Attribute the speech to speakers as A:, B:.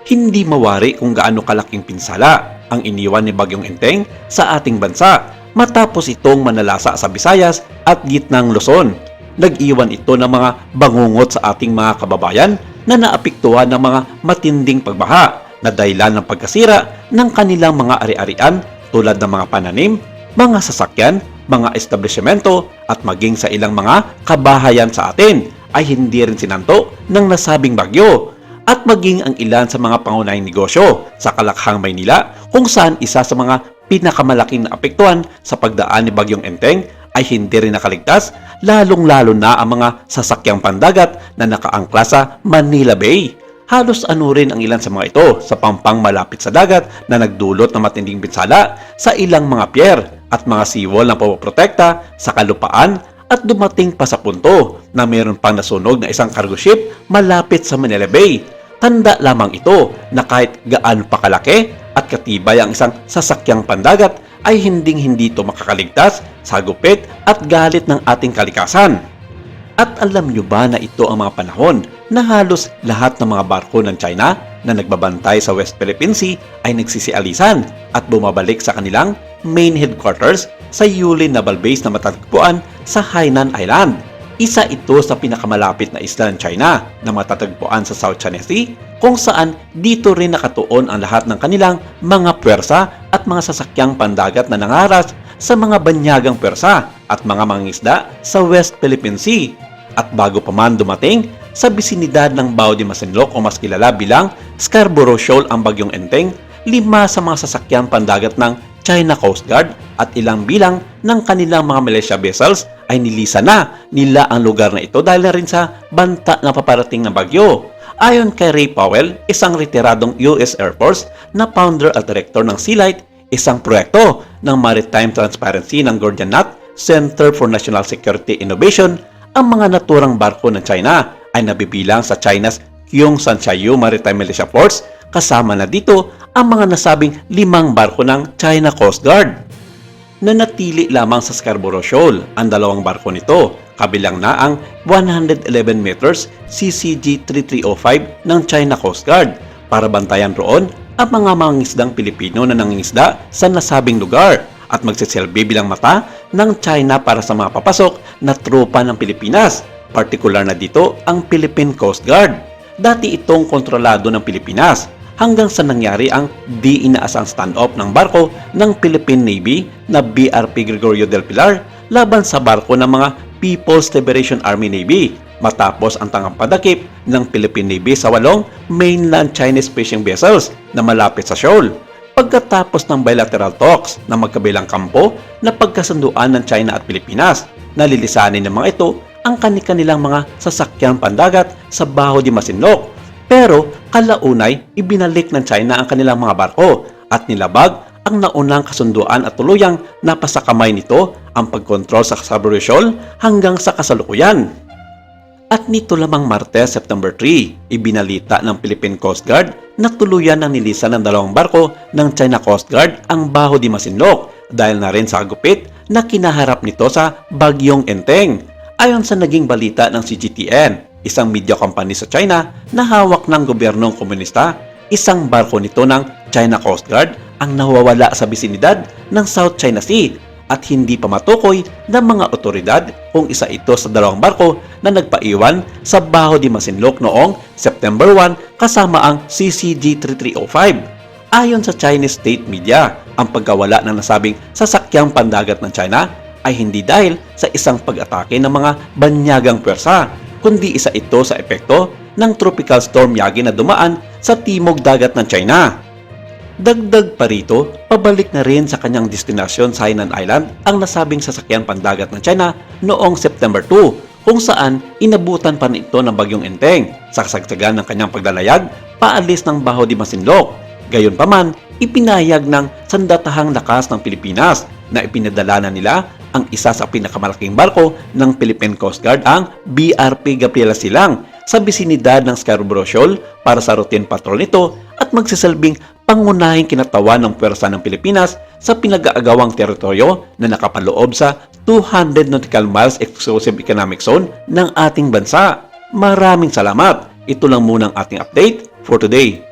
A: Hindi mawari kung gaano kalaking pinsala ang iniwan ni Bagyong Enteng sa ating bansa matapos itong manalasa sa Visayas at gitnang Luzon. Nag-iwan ito ng mga bangungot sa ating mga kababayan na naapektuhan ng mga matinding pagbaha na dahilan ng pagkasira ng kanilang mga ari-arian tulad ng mga pananim, mga sasakyan, mga establishmento at maging sa ilang mga kabahayan sa atin ay hindi rin sinanto ng nasabing bagyo at maging ang ilan sa mga pangunahing negosyo sa Kalakhang, Maynila kung saan isa sa mga pinakamalaking na apektuhan sa pagdaan ni Bagyong Enteng ay hindi rin nakaligtas, lalong-lalo na ang mga sasakyang pandagat na nakaangkla sa Manila Bay. Halos rin ang ilan sa mga ito sa pampang malapit sa dagat na nagdulot ng matinding pinsala sa ilang mga pier at mga seawall na pumoprotekta sa kalupaan at dumating pa sa punto na mayroon pang nasunog na isang cargo ship malapit sa Manila Bay. Tanda lamang ito na kahit gaano pa kalaki at katibay ang isang sasakyang pandagat ay hinding-hindi ito makakaligtas sa gupit at galit ng ating kalikasan. At alam nyo ba na ito ang mga panahon na halos lahat ng mga barko ng China na nagbabantay sa West Philippine Sea ay nagsisialisan at bumabalik sa kanilang main headquarters sa Yulin Naval Base na matatagpuan sa Hainan Island. Isa ito sa pinakamalapit na isla ng China na matatagpuan sa South China Sea kung saan dito rin nakatuon ang lahat ng kanilang mga puwersa at mga sasakyang pandagat na nangaras sa mga banyagang puwersa at mga mangingisda sa West Philippine Sea. At bago pa man dumating sa bisinidad ng Bao de Masinloc o mas kilala bilang Scarborough Shoal ang Bagyong Enteng, 5 sa mga sasakyang pandagat ng China Coast Guard at ilang bilang ng kanilang mga militia vessels ay nilisa na nila ang lugar na ito dahil na rin sa banta na paparating na bagyo. Ayon kay Ray Powell, isang retiradong US Air Force na founder at director ng Sealight, isang proyekto ng Maritime Transparency ng Gordian Knot Center for National Security Innovation, ang mga naturang barko ng China ay nabibilang sa China's Kyongsan-Shyu Maritime Militia Force, kasama na dito ang mga nasabing 5 barko ng China Coast Guard. Nanatili lamang sa Scarborough Shoal ang 2 barko nito, kabilang na ang 111 meters CCG-3305 ng China Coast Guard para bantayan roon ang mga mangingisdang Pilipino na nangingisda sa nasabing lugar at magsisilbi bilang mata ng China para sa mga papasok na tropa ng Pilipinas, partikular na dito ang Philippine Coast Guard. Dati itong kontrolado ng Pilipinas hanggang sa nangyari ang di inaasang standoff ng barko ng Philippine Navy na BRP Gregorio del Pilar laban sa barko ng mga People's Liberation Army Navy matapos ang tangampadakip ng Philippine Navy sa 8 mainland Chinese fishing vessels na malapit sa shoal. Pagkatapos ng bilateral talks na magkabilang kampo na pagkasunduan ng China at Pilipinas, nalilisanin ng mga ito ang kanilang mga sasakyang pandagat sa Baho de Masinloc. Pero kalaunay, ibinalik ng China ang kanilang mga barko at nilabag ang naunang kasunduan at tuluyang napasakamay nito ang pagkontrol sa Scarborough Shoal hanggang sa kasalukuyan. At nito lamang Martes, September 3, ibinalita ng Philippine Coast Guard na tuluyan ang nilisan ng 2 barko ng China Coast Guard ang Baho de Masinloc dahil na rin sa gupit na kinaharap nito sa Bagyong Enteng. Ayon sa naging balita ng CGTN, isang media company sa China na hawak ng gobyernong komunista, isang barko nito ng China Coast Guard ang nawawala sa bisinidad ng South China Sea at hindi pa matukoy ng mga otoridad kung isa ito sa 2 barko na nagpaiwan sa Baho de Masinloc noong September 1 kasama ang CCG-3305. Ayon sa Chinese state media, ang pagkawala ng nasabing sasakyang pandagat ng China ay hindi dahil sa isang pag-atake ng mga banyagang pwersa, kundi isa ito sa epekto ng Tropical Storm Yagi na dumaan sa timog dagat ng China. Dagdag pa rito, pabalik na rin sa kanyang destinasyon sa Hainan Island ang nasabing sasakyan pandagat ng China noong September 2, kung saan inabutan pa nito ng Bagyong Enteng sa kasagsagan ng kanyang paglalayag paalis ng Baho de Masinloc. Gayunpaman, ipinahayag ng sandatahang lakas ng Pilipinas na ipinadala na nila ang isa sa pinakamalaking barko ng Philippine Coast Guard, ang BRP Gabriela Silang, sa bisinidad ng Scarborough Shoal para sa routine patrol nito at magsisilbing pangunahing kinatawan ng pwersa ng Pilipinas sa pinag-aagawang teritoryo na nakapaloob sa 200 nautical miles exclusive economic zone ng ating bansa. Maraming salamat. Ito lang muna ang ating update for today.